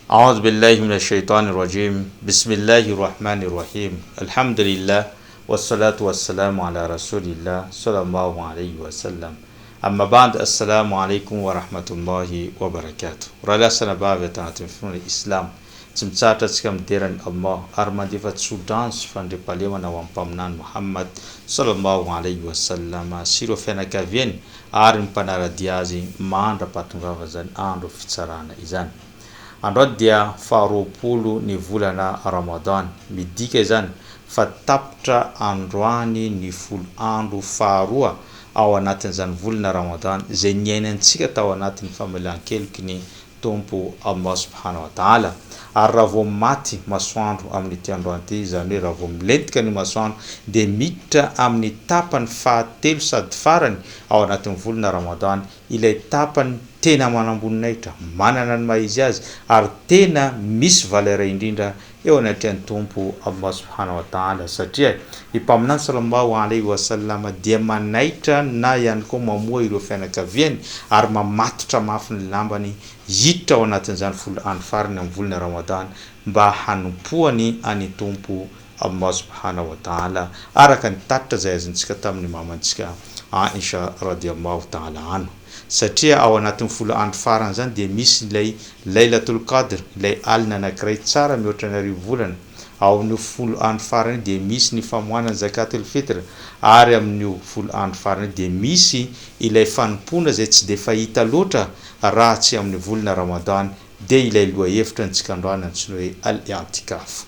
أعوذ بالله من الشيطان الرجيم بسم الله الرحمن الرحيم الحمد لله والصلاة والسلام على رسول الله صلى الله عليه وسلم أما بعد السلام عليكم ورحمة الله وبركاته رلاسنا بابتنا تنفرون الإسلام تمتاتا تكم ديران الله أرمدفت سودان سفندي باليونا ومبامنان محمد صلى الله عليه وسلم سيرو فينا كافين أرم بنارا ديازي مان رباتن غافزان آنرو فتسرانا إذان andro dia faropolo ny volana Ramadan midika izany fa tapitra androany ny folo andro faharoa ao anatin'izany volana Ramadan zay niainantsika tao anatin'ny famelan-keloky ny tompo Allah subhanahu wa ta'ala ary raha vao maty masoandro amin'ity androany ity izany hoe raha vao milentika ny masoandro dia miditra amin'ny tapany fahatelo sady farany ao anatin'ny volana Ramadan ilay tapany tena manamboninahitra manana ny maizy azy ary tena misy valera indrindra eo anatrehan'ny tompo Allah subhanahu wa ta'ala satria i mpaminany sallallahu alaihi wasallam dia manaitra na ihany koa mamoa ireo fianakaviany ary mamatotra mafy ny lambany hiditra ao anatin'izany folo andro farany amin'ny volana Ramadan mba hanompoany any tompo Allah subhanahu wa ta'ala araka ny tatitra zay azontsika tamin'ny mamantsika Aisha radhiyallahu ta'ala anha satria ao anatin'ny folo andro farany zany dia misy ilay Lailatul Qadr ilay alina anankiray tsara mihoatra ny arivo volana ao amin'ny folo andro farany dia misy ny famoahana zakatul fitr ary amin'ny folo andro farany dia misy ilay fanompona zay tsy dia fahita loatra raha tsy amin'ny volana Ramadan dia ilay loha hevitra antsika androany antsoina hoe al-i'tikaf.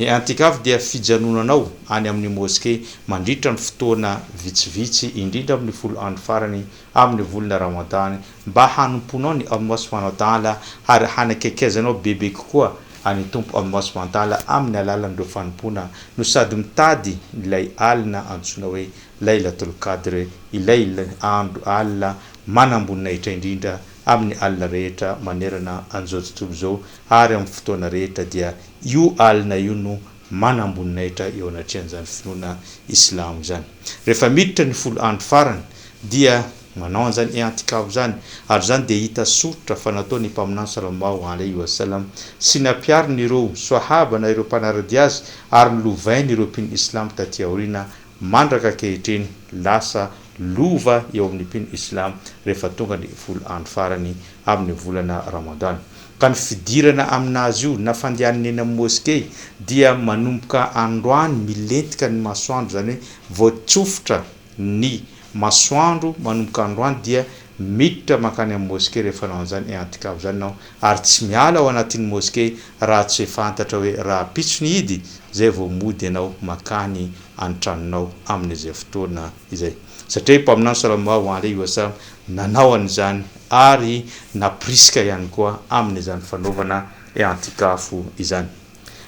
Ny i'tikaf dia fijanonanao any amin'ny moskey mandritra ny fotoana vitsivitsy indrindra amin'ny folo andro farany amin'ny volana Ramadan mba hanomponao ny Allah subhanahu wa ta'ala ary hanakekezanao bebe kokoa any tompo Allah subhanahu wa ta'ala amin'ny alalan'ireo fanompona no sady mitady ilay alina antsoina hoe Lailatul Qadr ilay andro alina manamboninahitra indrindra amin'ny alina rehetra manerana an'izao tontolo zao ary amin'ny fotoana rehetra dia io alina io no manamboninahitra eo anatrehan'izany finoana Islam zany. Rehefa miditra ny folo andro farany dia manao an'izany i'tikaf zany ary zany dia hita sotra fa nataony mpaminany sallallahu alaihi wasallam sy nampiariny ireo sahaba na ireo mpanarady azy ary nilovainy ireo mpino Islam taty aoriana mandraka ankehitriny lasa lova eo amin'ny mpino Islam rehefa tonga ny folo andro farany amin'ny volana Ramadan. Ka ny fidirana aminazy io na fandehanany eny amin'ny moskey dia manomboka androany milentika ny masoandro zany hoe voatsofotra ny masoandro manomboka androany dia miditra makany amin'ny moskey rehefa nao an'izany i'tikaf zany nao ary tsy miala ao anatin'ny moskey raha tsy fantatra hoe raha pitso ny idy zay vao mody ianao makany antranonao amin'izay fotoana izay satria mpaminany sallallahu alaihi wasallam nanao an'izany ary napriska ihany koa amin'izany fanaovana i'tikaf izany.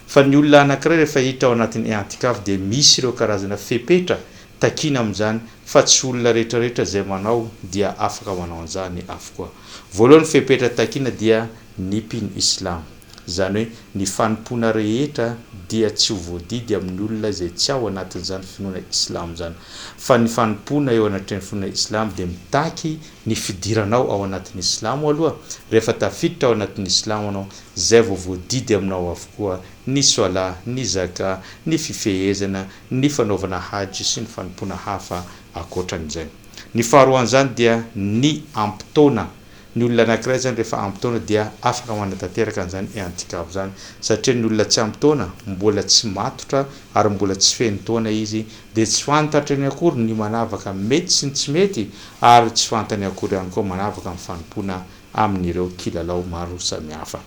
Fa ny olona anankiray rehefa hiditra ao anatin'ny i'tikaf dia misy ireo karazana fepetra takina amin'izany fa tsy olona rehetrarehetra zay manao dia afaka manao an'izany avokoa. Voalohany fepetra takina dia ny mpino Islam zany hoe ny fanompona rehetra dia tsy ho voadidy amin'ny olona zay tsy ao anatin'izany finoana Islam zany fa ny fanompona eo anatin'ny finoana Islam dia mitaky ny fidiranao ao anatin'ny Islam aloha rehefa tafiditra ao anatin'ny Islam anao zay vao voadidy aminao avokoa ny sola ny zaka ny fifehezana ny fanaovana haji sy ny fanompona hafa akoatran'izay. Ny faharoan'izany dia ny ampitona ny olona anankiray zany rehefa ampitona dia afaka manatanteraka an'izany i'tikaf zany satria ny olona tsy ampitona mbola tsy matotra ary mbola tsy feno taona izy dia tsy fantatra ny akory ny manavaka mety sy ny tsy mety ary tsy fantany akory ihany koa manavaka amin'ny fanompona amin'ireo kilalao maro samihafa.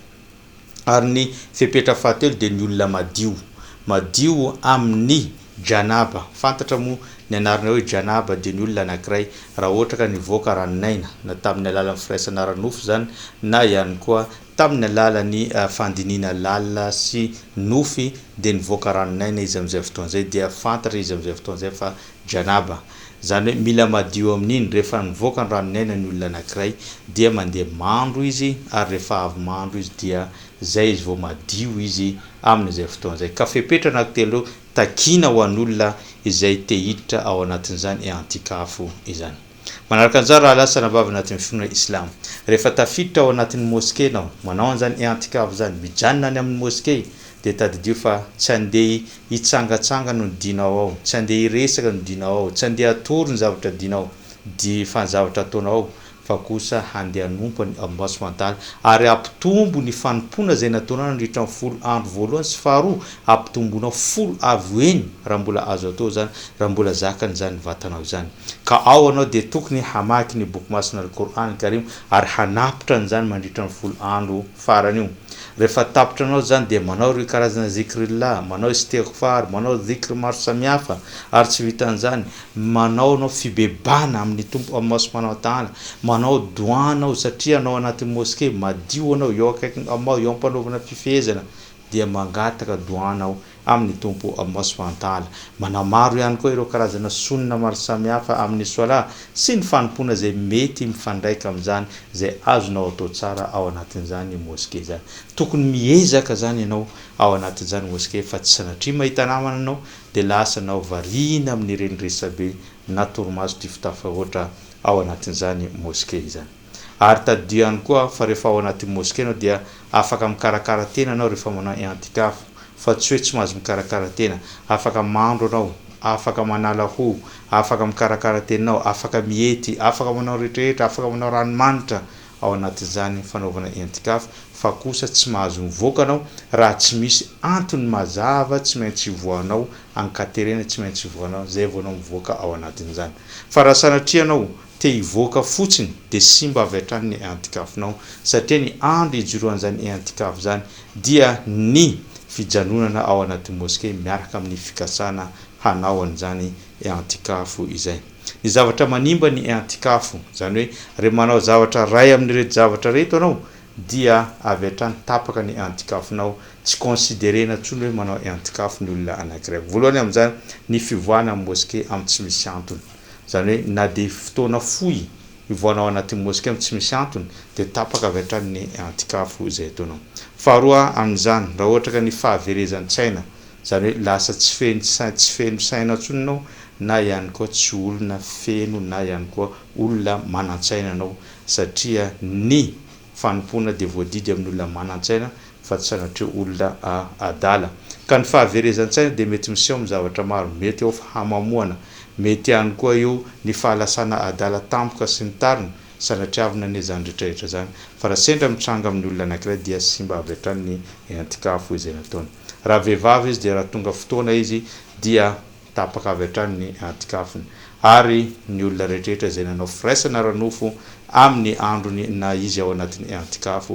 Ary ny fepetra fahatelo dia ny olona madio amin'ny janaba. Fantatra moa ny anarana hoe janaba dia ny olona anankiray raha ohatra ka nivoaka ranonaina na tamin'ny alalan'ny firaisana ranofo zany na ihany koa tamin'ny alalan'ny fandinina lalina sy nofy dia nivoaka ranonaina izy amin'izay fotoana zay dia fantatra izy amin'izay fotoana zay fa janaba zany hoe mila madio amin'iny rehefa nivoaka ny ranonaina ny olona anankiray dia mandeha mandro izy ary rehefa avy mandro izy dia zay izy vao madio izy amin'izay fotoana zay. Ka fepetra anankitelo takina ho an'olona izay te hiditra ao anatin'izany i'tikaf izany. manaraka an'izany raha lasa nabavy anatin'ny finoana islam rehefa tafiditra ao anatin'ny moské nao manao an'izany i'tikaf zany mijanona any amin'ny moské dia tadidio fa tsy andeha hitsangatsangana no dinao ao, tsy andeha hiresaka no dinao ao, tsy andeha atory ny zavatra dinao di fa ny zavatra ataonao ao fa kosa handeha hanompo ny Allah subhanahu wa ta'ala ary ampitombo ny fanompona zay nataonao nandritra ny 10 andro voalohany sy faharoa ampitombonao 10 avy eny raha mbola azo atao zany raha mbola zakany zany vatanao zany ka ao anao dia tokony hamaky ny boky masina al-Qur'an Karim ary hanapitra an'izany mandritra ny 10 andro farany io rehefa tapitra anao zany dia manao ireo karazana zikrillah manao istighfar manao dhikr maro samihafa ary tsy vitan'izany manao anao fibebana amin'ny tompo Allah subhanahu wa ta'ala manao doa anao satria anao anatin'ny moské madio anao eo akaiky Allah eo ampanaovana fifehezana dia mangataka doa anao amin'ny tompo Allah subhanahu wa ta'ala manamaro ihany koa ireo karazana sunna maro samihafa amin'ny sola sy ny fanompona zay mety mifandraika amin'izany zay azonao atao tsara ao anatin'izany moské zany tokony miezaka zany ianao ao anatin'izany moské fa tsy sanatria mahita namana anao dia lasa anao variana amin'ny reny resabe na torimaso ty fitafahoatra ao anatin'izany moské zany ary tadidio ihany koa fa rehefa ao anatin'ny moské anao dia afaka mikarakara tena anao rehefa manao i'tikaf fa tsy hoe tsy mahazo mikarakara tena afaka mandro anao afaka manala ho afaka mikarakara tenanao afaka miety afaka manao rehetrarehetra afaka manao ranomanitra ao anatin'izany fanaovana i'tikaf fa kosa tsy mahazo mivoaka anao raha tsy misy antony mazava tsy maintsy voanao ankaterena tsy maintsy voanao zay vao anao mivoaka ao anatin'izany fa raha sanatria anao te hivoaka fotsiny dia sy mba avy hatrany ny i'tikafinao satria ny andro ijoroan'izany i'tikaf zany dia ny fijanonana ao anatin'ny moské miaraka amin'ny fikasana hanao an'izany i'tikaf izay ny zavatra manimba ny i'tikaf zany hoe re manao zavatra ray amin'ireto zavatra reto anao dia avy hatrany tapaka ny i'tikafinao tsy considérena tsony hoe manao i'tikaf ny olona anankiray voalohany amin'izany ny fivoahana amin'ny moské amin'ny tsy misy antony zany hoe na dia fotoana fohy ivoanao anatin'ny moské amin'ny tsy misy antony dia tapaka avy hatrany ny i'tikaf izay ataonao faharoa amin'izany raha ohatra ka ny fahaverezan-tsaina zany hoe lasa tsy feno saina tsony anao na ihany koa tsy olona feno na ihany koa olona manan-tsaina anao satria ny fanompona dia voadidy amin'ny olona manan-tsaina fa tsy sanatria olona adala ka ny fahaverezan-tsaina dia mety miseho amin'ny zavatra maro mety eo hamamoana mety ihany koa eo ny fahalasana adala tampoka sy ny tariny sanatria avy nanezany rehetrarehetra zany fa raha sendra mitranga amin'ny olona anankiray dia sy mba avy hatrany ny i'tikaf izay nataony raha vehivavy izy dia raha tonga fotoana izy dia tapaka avy hatrany ny i'tikafiny ary ny olona rehetrarehetra izay nanao firaisana ranofo amin'ny androny na izy ao anatin'ny i'tikaf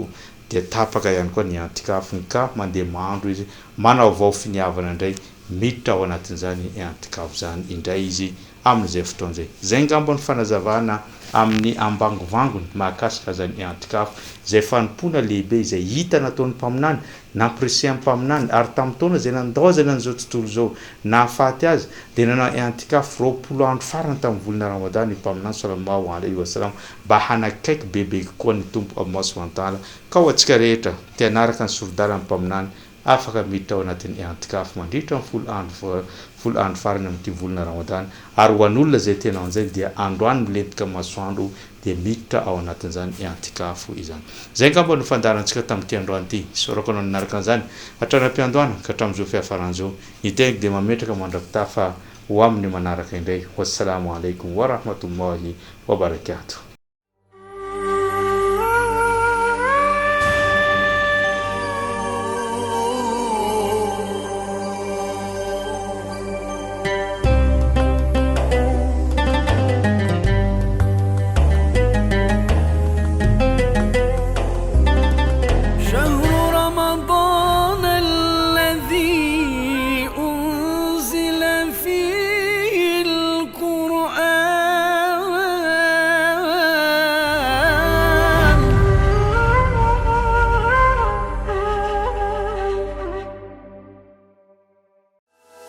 dia tapaka ihany koa ny i'tikafiny ka mandeha mahandro izy manao vao finiavana indray miditra ao anatin'izany i'tikaf zany indray izy amin'izay fotoana zay zay ngamba ny fanazavana amin'ny ambangovangony mahakasika zany i'tikaf zay fanompona lehibe izay hita nataon'ny mpaminany nampiresehan'ny mpaminany ary tamin'ny taona zay nandaozana an'izao tontolo zao nahafaty azy dia nanao i'tikaf 20 andro farany tamin'ny volana ramadan ny mpaminany sallallahu alayhi wa sallam mba hanakaiky bebe kokoa ny tompo Allah subhanahu wa ta'ala ka ho antsika rehetra te hanaraka ny sorodalan'ny mpaminany afaka miditra ao anatin'ny i'tikaf mandritra ny 10 andro farany amin'ity volana ramadan ary ho an'olona zay tena an'izay dia androany milentika masoandro dia miditra ao anatin'izany i'tikaf izany zay ngamba no fandarantsika tamin'ity androany ity sorako anao nanaraka an'izany hatrany am-piandohana ka hatramin'izao fihafaran'izao ny tegny dia mametraka mandrakita fa ho amin'ny manaraka indray wassalamu alaikum wa rahmatullahi wa barakatuh